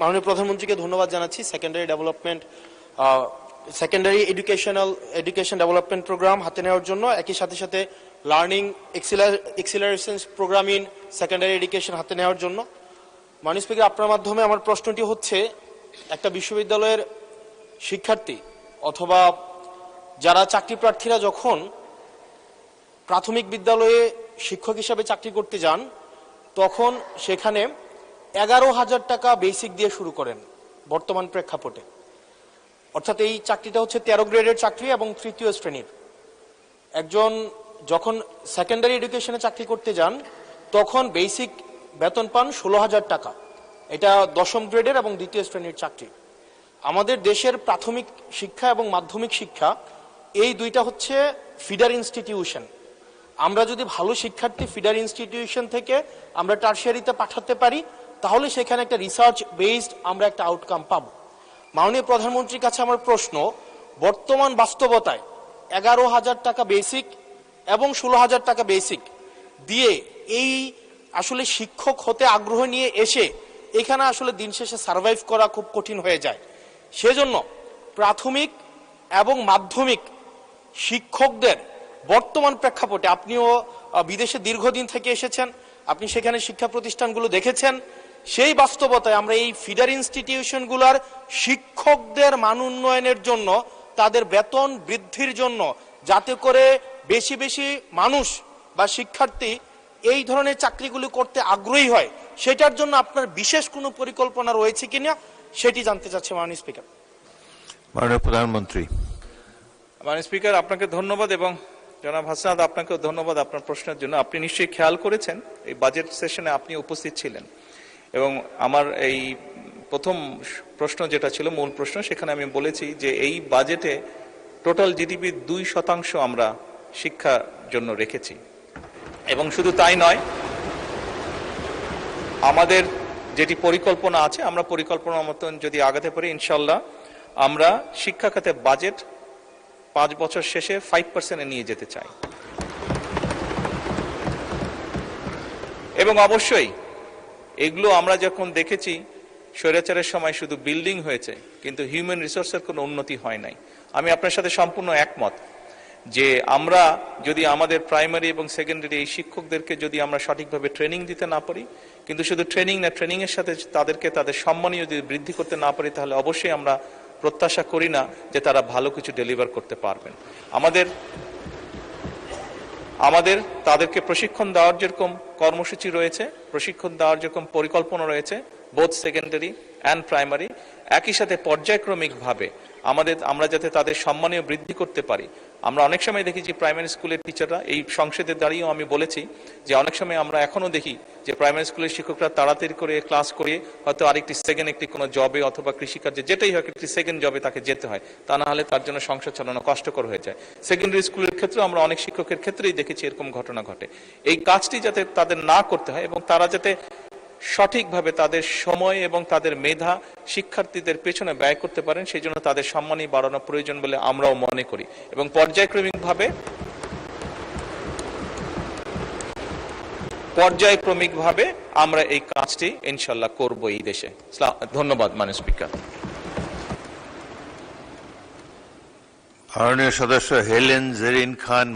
মাননীয় প্রধানমন্ত্রীকে ধন্যবাদ জানাচ্ছি। সেকেন্ডারি এডুকেশন ডেভেলপমেন্ট প্রোগ্রাম হাতে নেওয়ার জন্য, একই সাথে সাথে learning acceleration program in secondary education হাতে নেওয়ার জন্য। মাননীয় স্পিকার, আপনার মাধ্যমে আমার প্রশ্নটি হচ্ছে, একটা বিশ্ববিদ্যালয়ের শিক্ষার্থী অথবা যারা চাকরি প্রার্থীরা যখন প্রাথমিক বিদ্যালয়ে শিক্ষক হিসাবে চাকরি করতে যান, তখন সেখানে 11,000 টাকা বেসিক দিয়ে শুরু করেন বর্তমান প্রেক্ষাপটে। অর্থাৎ এই চাকরিটা হচ্ছে 13 গ্রেডের চাকরি এবং তৃতীয় শ্রেণীর। একজন যখন সেকেন্ডারি এডুকেশনে চাকরি করতে যান, তখন বেসিক বেতন পান 16,000 টাকা। এটা 10ম গ্রেডের এবং দ্বিতীয় শ্রেণীর চাকরি। আমাদের দেশের প্রাথমিক শিক্ষা এবং মাধ্যমিক শিক্ষা এই দুইটা হচ্ছে ফিডার ইনস্টিটিউশন। আমরা যদি ভালো শিক্ষার্থী ফিডার ইনস্টিটিউশন থেকে আমরা টারশিয়ারিতে পাঠাতে পারি, তাহলে সেখানে একটা রিসার্চ বেসড আমরা একটা আউটকাম পাবো। মাননীয় প্রধানমন্ত্রীর কাছে আমার প্রশ্ন, বর্তমান বাস্তবতায় 11,000 টাকা বেসিক এবং 16,000 টাকা বেসিক দিয়ে এই আসলে শিক্ষক হতে আগ্রহ নিয়ে এসে এখানে আসলে দিন শেষে সার্ভাইভ করা খুব কঠিন হয়ে যায়। সেজন্য প্রাথমিক এবং মাধ্যমিক শিক্ষকদের বর্তমান প্রেক্ষাপটে, আপনিও বিদেশে দীর্ঘদিন থেকে এসেছেন, আপনি সেখানে শিক্ষা প্রতিষ্ঠানগুলো দেখেছেন, সেই বাস্তবতায় আমরা এই ফিডার ইনস্টিটিউশনগুলোর শিক্ষকদের মান উন্নয়নের জন্য, তাদের বেতন বৃদ্ধির জন্য, যাতে করে বেশি বেশি মানুষ বা শিক্ষার্থী এই ধরনের চাকরিগুলি করতে আগ্রহী হয়, সেটার জন্য আপনার বিশেষ কোনো পরিকল্পনা রয়েছে কিনা সেটি জানতে চাচ্ছি মাননীয় স্পিকার। মাননীয় প্রধানমন্ত্রী। মাননীয় স্পিকার, আপনাকে ধন্যবাদ এবং জনাব হাসনাত, আপনাকেও ধন্যবাদ আপনার প্রশ্নের জন্য। আপনি নিশ্চয়ই খেয়াল করেছেন এই বাজেট সেশনে আপনি উপস্থিত ছিলেন এবং আমার এই প্রথম প্রশ্ন যেটা ছিল মূল প্রশ্ন, সেখানে আমি বলেছি যে এই বাজেটে টোটাল জিডিপির 2% আমরা শিক্ষার জন্য রেখেছি। এবং শুধু তাই নয়, আমাদের যেটি পরিকল্পনা আছে, আমরা পরিকল্পনা মতন যদি আগাতে পারি, ইনশাল্লাহ আমরা শিক্ষা খাতে বাজেট 5 বছর শেষে 5% নিয়ে যেতে চাই। এবং অবশ্যই এগুলো আমরা যখন দেখেছি, স্বৈরাচারের সময় শুধু বিল্ডিং হয়েছে কিন্তু হিউম্যান রিসোর্সের কোনো উন্নতি হয় নাই। আমি আপনার সাথে সম্পূর্ণ একমত যে আমরা যদি আমাদের প্রাইমারি এবং সেকেন্ডারি এই শিক্ষকদেরকে যদি আমরা সঠিকভাবে ট্রেনিং দিতে না পারি, কিন্তু শুধু ট্রেনিং না, ট্রেনিং এর সাথে তাদেরকে তাদের সম্মানীয় যদি বৃদ্ধি করতে না পারি, তাহলে অবশ্যই আমরা প্রত্যাশা করি না যে তারা ভালো কিছু ডেলিভার করতে পারবেন। আমাদের তাদেরকে প্রশিক্ষণ দেওয়ার যেরকম কর্মসূচি রয়েছে, প্রশিক্ষণ দেওয়ার যেরকম পরিকল্পনা রয়েছে, বোথ সেকেন্ডারি অ্যান্ড প্রাইমারি, একই সাথে পর্যায়ক্রমিকভাবে আমরা যাতে তাদের সম্মানীয় বৃদ্ধি করতে পারি। আমরা অনেক সময় দেখি যে প্রাইমারি স্কুলের টিচাররা, এই সংসদে দাঁড়িয়েও আমি বলেছি যে অনেক সময় আমরা এখনো দেখি যে প্রাইমারি স্কুলের শিক্ষকরা তাড়াতাড়ি করে ক্লাস করিয়ে হয়তো আরেকটি সেকেন্ড একটি কোনো জবে অথবা কৃষিকার্যে যেটাই হয় একটি সেকেন্ড জবে তাকে যেতে হয়, তা না হলে তার জন্য সংসার চালানো কষ্টকর হয়ে যায়। সেকেন্ডারি স্কুলের ক্ষেত্রে আমরা অনেক শিক্ষকের ক্ষেত্রেই দেখেছি এরকম ঘটনা ঘটে। এই কাজটি যাতে তাদের না করতে হয় এবং তারা যাতে সঠিকভাবে তাদের সময় এবং তাদের মেধা শিক্ষার্থীদের পেছনে ব্যয় করতে পারেন, সেই জন্য তাদের সম্মানই বাড়ানো প্রয়োজন বলে আমরাও মনে করি এবং পর্যায়ক্রমিকভাবে আমরা এই কাজটি ইনশাল্লাহ করব এই দেশে। ধন্যবাদ মাননীয় স্পিকার। মাননীয় সদস্য হেলেন জেরিন খান।